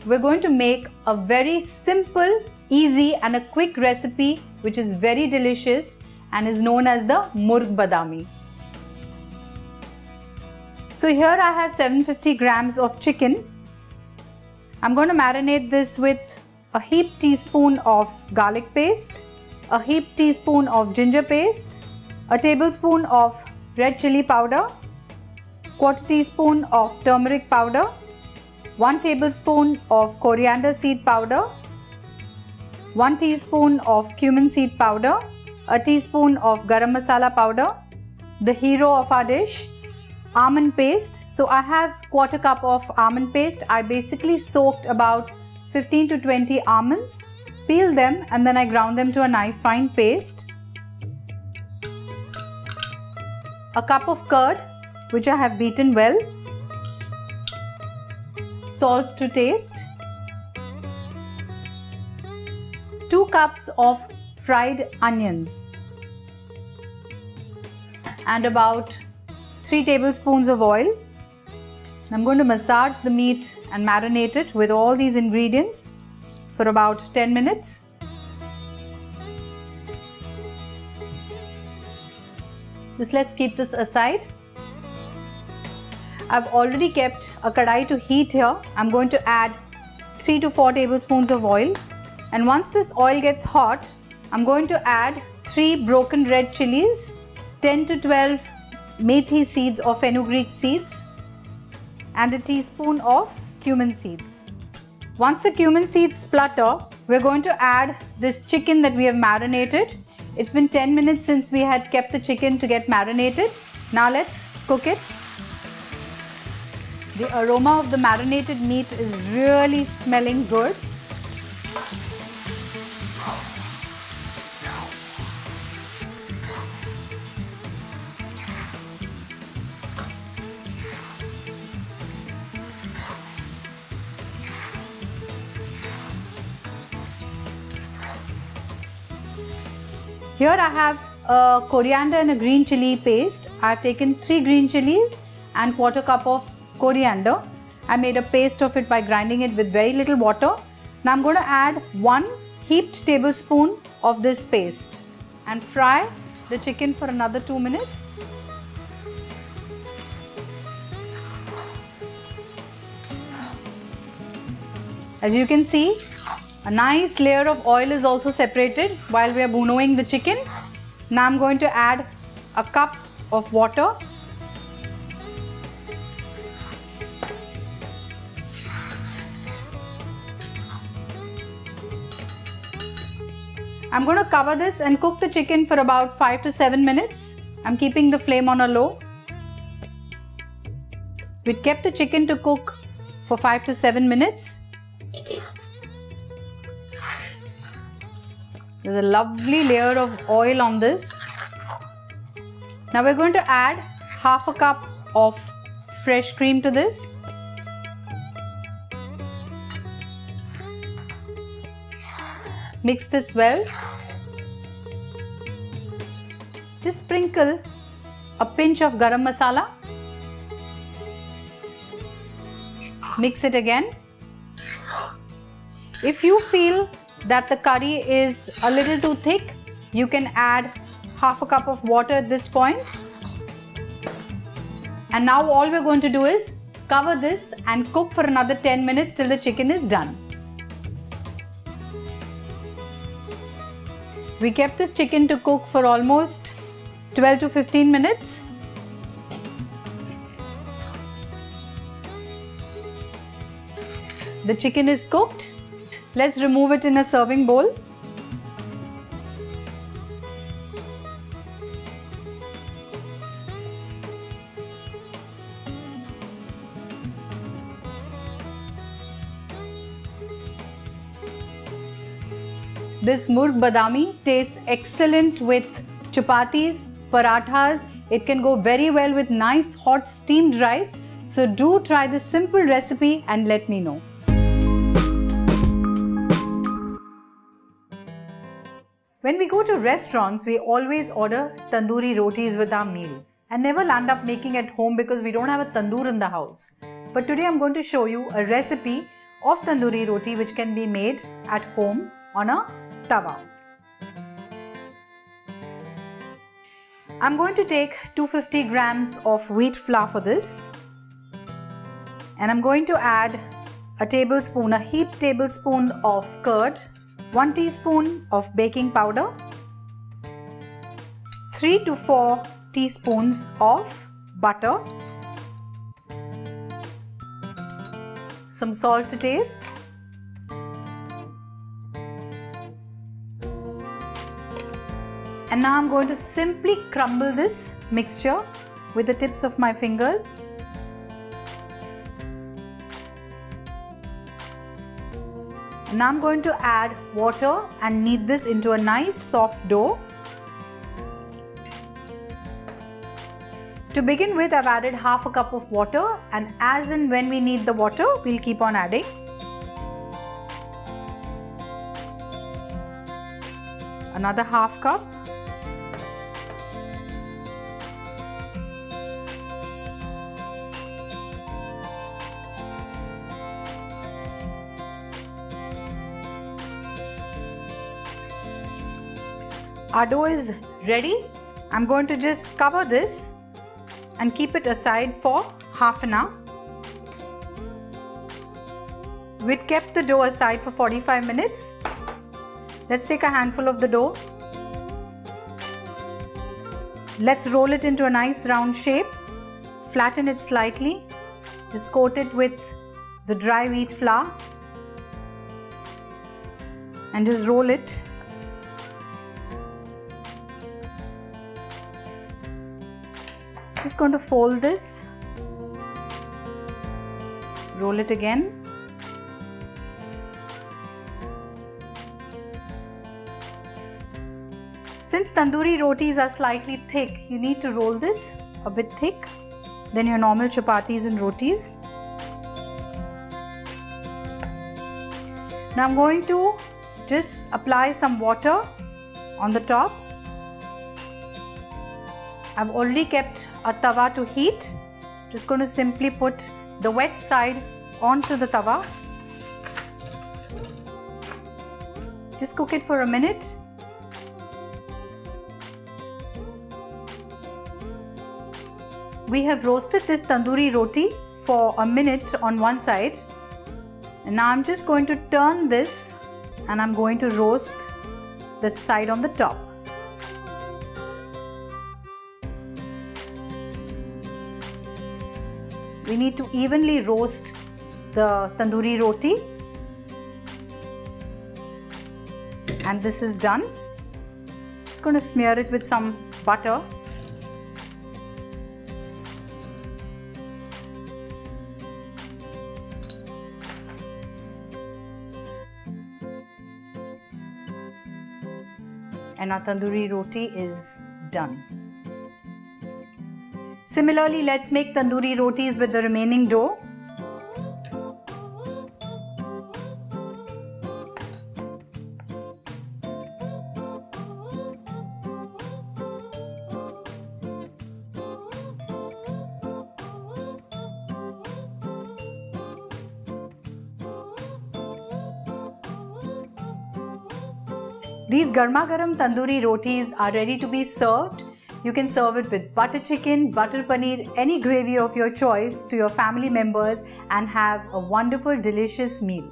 we're going to make a very simple, easy and a quick recipe which is very delicious and is known as the Murg Badami. So here I have 750 grams of chicken. I'm going to marinate this with a heaped teaspoon of garlic paste, a heaped teaspoon of ginger paste, a tablespoon of red chili powder, quarter teaspoon of turmeric powder, 1 tablespoon of coriander seed powder, 1 teaspoon of cumin seed powder, a teaspoon of garam masala powder, the hero of our dish, almond paste. So I have quarter cup of almond paste. I basically soaked about 15 to 20 almonds, peeled them and then I ground them to a nice fine paste. A cup of curd which I have beaten well. Salt to taste. 2 cups of fried onions. And about 3 tablespoons of oil. I'm going to massage the meat and marinate it with all these ingredients for about 10 minutes. Just let's keep this aside. I've already kept a kadai to heat here. I'm going to add 3 to 4 tablespoons of oil. And once this oil gets hot, I'm going to add 3 broken red chilies, 10 to 12 methi seeds or fenugreek seeds, and a teaspoon of cumin seeds. Once the cumin seeds splutter, we're going to add this chicken that we have marinated. It's been 10 minutes since we had kept the chicken to get marinated. Now let's cook it. The aroma of the marinated meat is really smelling good. Here I have a coriander and a green chili paste. I've taken 3 green chilies and quarter cup of coriander. I made a paste of it by grinding it with very little water. Now I'm going to add 1 heaped tablespoon of this paste and fry the chicken for another 2 minutes. As you can see, a nice layer of oil is also separated while we are bunoing the chicken. Now I'm going to add a cup of water. I'm going to cover this and cook the chicken for about 5 to 7 minutes. I'm keeping the flame on a low. We kept the chicken to cook for 5 to 7 minutes. There's a lovely layer of oil on this. Now we're going to add half a cup of fresh cream to this. Mix this well. Just sprinkle a pinch of garam masala. Mix it again. If you feel that the curry is a little too thick, you can add half a cup of water at this point. And now all we're going to do is cover this and cook for another 10 minutes till the chicken is done. We kept this chicken to cook for almost 12 to 15 minutes. The chicken is cooked. Let's remove it in a serving bowl. This Murg Badami tastes excellent with chapatis, parathas. It can go very well with nice hot steamed rice. So do try this simple recipe and let me know. When we go to restaurants, we always order tandoori rotis with our meal and never land up making at home because we don't have a tandoor in the house. But today I'm going to show you a recipe of tandoori roti which can be made at home on a tawa. I'm going to take 250 grams of wheat flour for this, and I'm going to add a heaped tablespoon of curd, 1 teaspoon of baking powder, 3 to 4 teaspoons of butter, some salt to taste, and now I'm going to simply crumble this mixture with the tips of my fingers. And now I'm going to add water and knead this into a nice soft dough. To begin with, I've added half a cup of water, and as and when we need the water, we'll keep on adding. Another half cup. Our dough is ready. I'm going to just cover this and keep it aside for half an hour. We'd kept the dough aside for 45 minutes. Let's take a handful of the dough. Let's roll it into a nice round shape. Flatten it slightly. Just coat it with the dry wheat flour and just roll it. Just going to fold this, roll it again, since tandoori rotis are slightly thick, you need to roll this a bit thick than your normal chapatis and rotis. Now I'm going to just apply some water on the top. I've already kept a tawa to heat. Just going to simply put the wet side onto the tawa. Just cook it for a minute. We have roasted this tandoori roti for a minute on one side, and now I'm just going to turn this and I'm going to roast the side on the top. We need to evenly roast the tandoori roti, and this is done. Just going to smear it with some butter. And our tandoori roti is done. Similarly, let's make tandoori rotis with the remaining dough. These garma garam tandoori rotis are ready to be served. You can serve it with butter chicken, butter paneer, any gravy of your choice to your family members and have a wonderful, delicious meal.